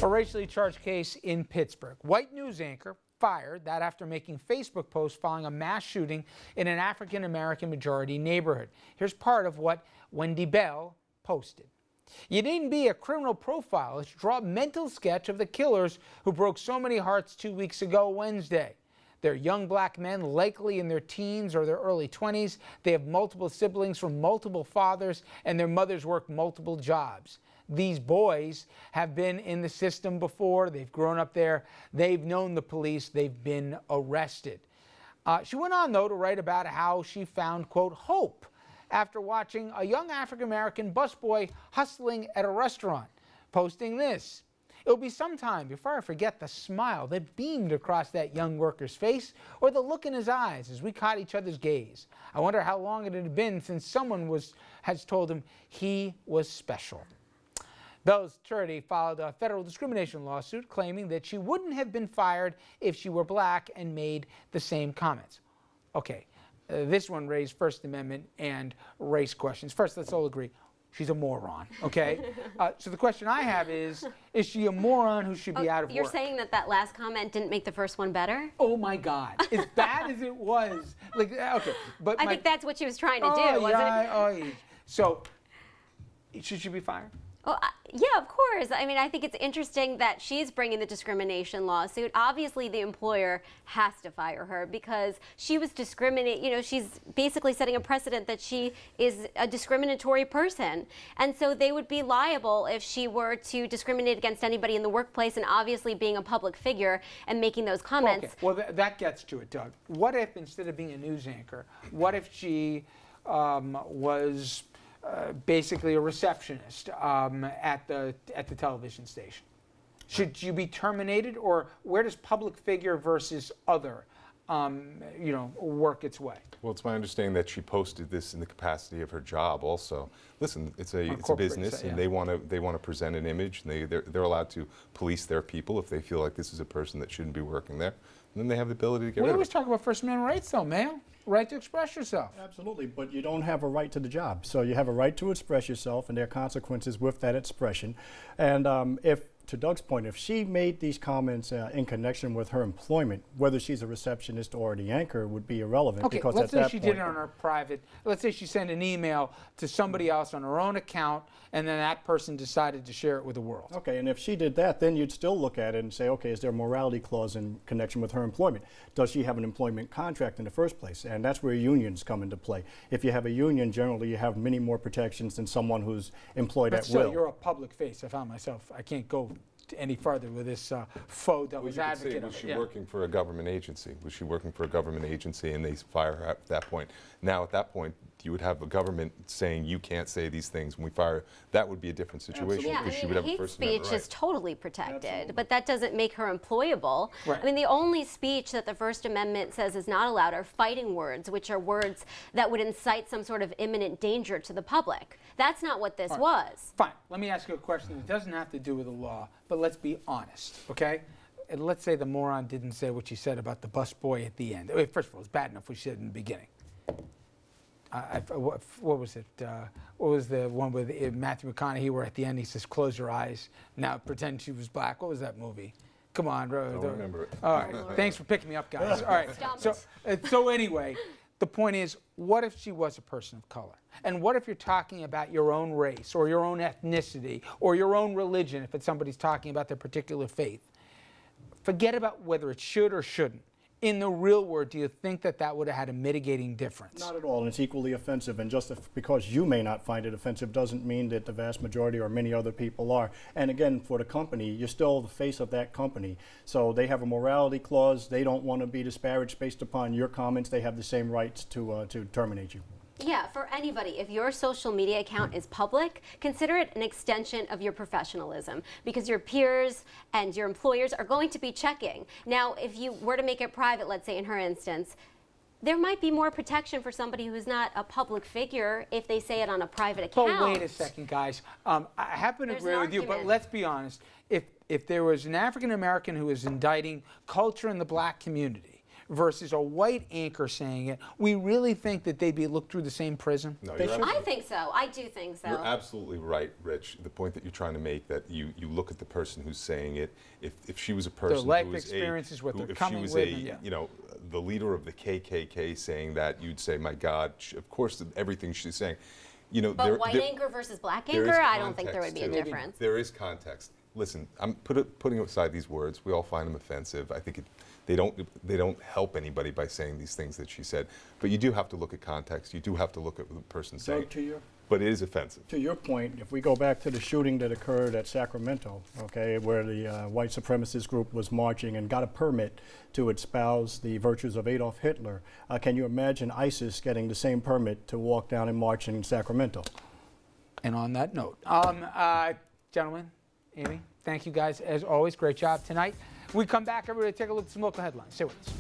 A racially charged case in Pittsburgh. White news anchor fired, that after making Facebook posts following a mass shooting in an African-American majority neighborhood. Here's part of what Wendy Bell posted. You needn't be a criminal profilist to draw a mental sketch of the killers who broke so many hearts 2 weeks ago Wednesday. They're young black men, likely in their teens or their early 20s. They have multiple siblings from multiple fathers, and their mothers work multiple jobs. These boys have been in the system before. They've grown up there. They've known the police. They've been arrested. She went on, though, to write about how she found, quote, hope after watching a young African-American busboy hustling at a restaurant, posting this. It'll be some time before I forget the smile that beamed across that young worker's face or the look in his eyes as we caught each other's gaze. I wonder how long it had been since someone has told him he was special. Bell's attorney filed a federal discrimination lawsuit claiming that she wouldn't have been fired if she were black and made the same comments. Okay, this one raised First Amendment and race questions. First, let's all agree. She's a moron, okay? So the question I have is she a moron who should be out of work? You're saying that last comment didn't make the first one better? Oh my God, as bad as it was. Like, okay, but I think that's what she was trying to do, wasn't it? So, should she be fired? Well, yeah, of course. I mean, I think it's interesting that she's bringing the discrimination lawsuit. Obviously, the employer has to fire her because she was discriminating. You know, she's basically setting a precedent that she is a discriminatory person. And so they would be liable if she were to discriminate against anybody in the workplace, and obviously being a public figure and making those comments. Okay, well, that gets to it, Doug. What if, instead of being a news anchor, what if she was basically a receptionist at the television station? Should you be terminated, or where does public figure versus other work its way? Well, it's my understanding that she posted this in the capacity of her job also. Listen, it's a business, and they want to present an image, and they're allowed to police their people if they feel like this is a person that shouldn't be working there. And then they have the ability to get rid of it. We always talk about First Amendment rights, though, Mayo. Right to express yourself. Absolutely, but you don't have a right to the job. So you have a right to express yourself, and there are consequences with that expression. And to Doug's point, if she made these comments in connection with her employment, whether she's a receptionist or the anchor would be irrelevant. Okay, because let's at say that she point, did it on her private, let's say she sent an email to somebody else on her own account, and then that person decided to share it with the world. Okay, and if she did that, then you'd still look at it and say, okay, is there a morality clause in connection with her employment? Does she have an employment contract in the first place? And that's where unions come into play. If you have a union, generally you have many more protections than someone who's employed at will. But you're a public face. I found myself, I can't go any farther with this faux devil's advocate. Was she working for a government agency? Was she working for a government agency and they fire her at that point? Now, at that point, you would have a government saying you can't say these things when we fire. That would be a different situation. Yeah, because she I would mean, have a hate First speech Amendment right. is totally protected, Absolutely. but that doesn't make her employable. Right. I mean, the only speech that the First Amendment says is not allowed are fighting words, which are words that would incite some sort of imminent danger to the public. That's not what this was. Fine. Let me ask you a question that doesn't have to do with the law, but let's be honest, okay? And let's say the moron didn't say what she said about the busboy at the end. First of all, it's bad enough what she said in the beginning. What was it? What was the one with Matthew McConaughey where at the end he says, close your eyes, now pretend she was black? What was that movie? Come on. I don't remember it. All right. Thanks for picking me up, guys. All right. So anyway, the point is, what if she was a person of color? And what if you're talking about your own race or your own ethnicity or your own religion, if it's somebody's talking about their particular faith? Forget about whether it should or shouldn't. In the real world, do you think that would have had a mitigating difference? Not at all, and it's equally offensive. And just because you may not find it offensive doesn't mean that the vast majority or many other people are. And again, for the company, you're still the face of that company. So they have a morality clause. They don't want to be disparaged based upon your comments. They have the same rights to terminate you. Yeah, for anybody, if your social media account is public, consider it an extension of your professionalism because your peers and your employers are going to be checking. Now, if you were to make it private, let's say in her instance, there might be more protection for somebody who's not a public figure if they say it on a private account. But wait a second, guys. I happen to agree with you, but let's be honest. If there was an African American who was indicting culture in the black community, versus a white anchor saying it, we really think that they'd be looked through the same prism? No, They you're should. I think so. I do think so. You're absolutely right, Rich. The point that you're trying to make, that you look at the person who's saying it. If she was a person life who was experiences, what they're if coming she was with, a and yeah. you know, the leader of the KKK saying that, you'd say, my God, of course everything she's saying. You know, But white anchor versus black there is anchor, I don't think there would context be a to it. difference. There is context. Listen, I'm putting aside these words. We all find them offensive. I think they don't help anybody by saying these things that she said. But you do have to look at context. You do have to look at what the person saying. But it is offensive. To your point, if we go back to the shooting that occurred at Sacramento, okay, where the white supremacist group was marching and got a permit to espouse the virtues of Adolf Hitler, can you imagine ISIS getting the same permit to walk down and march in Sacramento? And on that note, gentlemen, Amy, thank you guys as always. Great job tonight. We come back, everybody, take a look at some local headlines. Stay with us.